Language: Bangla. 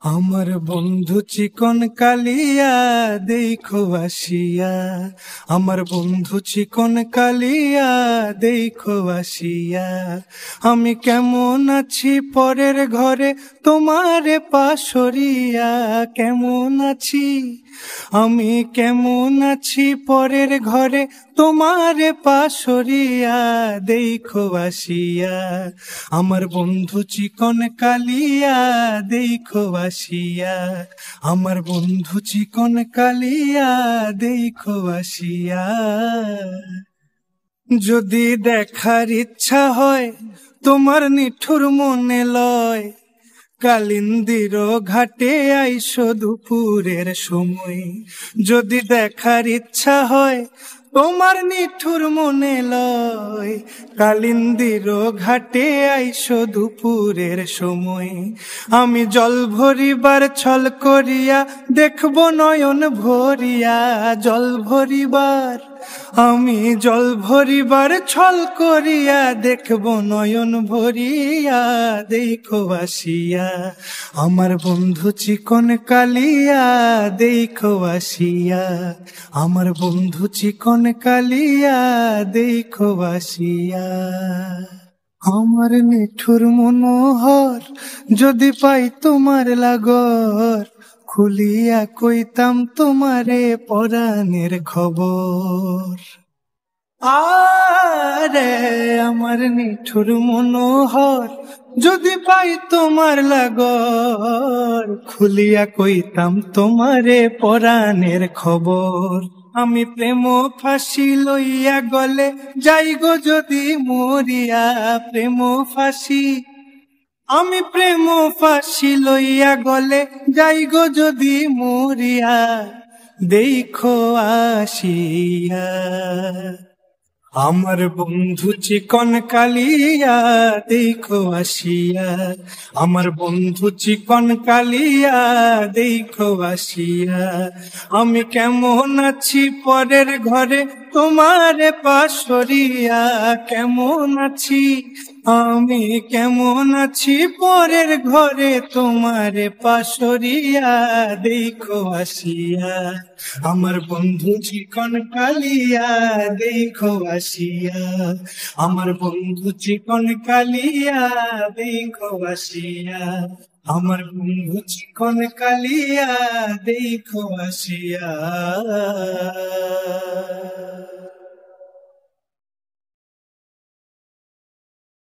আমার বন্ধু চিকন কালিয়া দেখো আসিয়া, আমার বন্ধু চিকন কালিয়া দেখো আসিয়া। আমি কেমন আছি পরের ঘরে তোমারে পাশরিয়া, কেমন আছি আমি কেমন আছি পরের ঘরে তোমারে পাশরিয়া দেখো আসিয়া। আমার বন্ধু চিকন কালিয়া দেখো আসিয়া, আমার বন্ধু চিকন কালিয়া দেখো আসিয়া। যদি দেখার ইচ্ছা হয় তোমার নিঠুর মনে লয়, কালিন্দির ঘাটে আইসো দুপুরের সময়। যদি দেখার ইচ্ছা হয় তোমার নিঠুর মনে লয়, কালিন্দির ঘাটে আইসো দুপুরের সময়। আমি জল ভরিবার ছল করিয়া দেখবো নয়ন ভরিয়া, জল ভরিবার আমি জল ভরিবার ছল করিয়া দেখবো নয়ন ভরিয়া দেখো আসিয়া। আমার বন্ধু চিকন কালিয়া দেখো আসিয়া, আমার বন্ধু চিকন কালিয়া দেখো আসিয়া। আমার নিঠুর মনোহর যদি পাই তোমার লাগর, খুলিয়া কইতাম তোমারে পরাণের খবর। আরে আমার নিঠুর মনোহর যদি পাই তোমার লাগর, খুলিয়া কইতাম তোমারে পরাণের খবর। আমি প্রেম ফাঁসি লইয়া গলে যাই গো যদি মরিয়া, প্রেম ফাঁসি আমি প্রেম ফাঁসি লইয়া গলে যাই গো যদি মরিয়া দেখো আসিয়া। আমার বন্ধু চিকন কালিয়া দেখো আসিয়া, আমার বন্ধু চিকন কালিয়া দেখো আসিয়া। আমি কেমন আছি পরের ঘরে তোমারে পাশরিয়া, কেমন আছি আমি কেমন আছি পরের ঘরে তোমারে পাশরিয়া দেখো আসিয়া। আমার বন্ধু চিকন কালিয়া দেখো আসিয়া, আমার বন্ধু চিকন কালিয়া দেখো আসিয়া, আমার বন্ধু চিকন কালিয়া দেখো আসিয়া।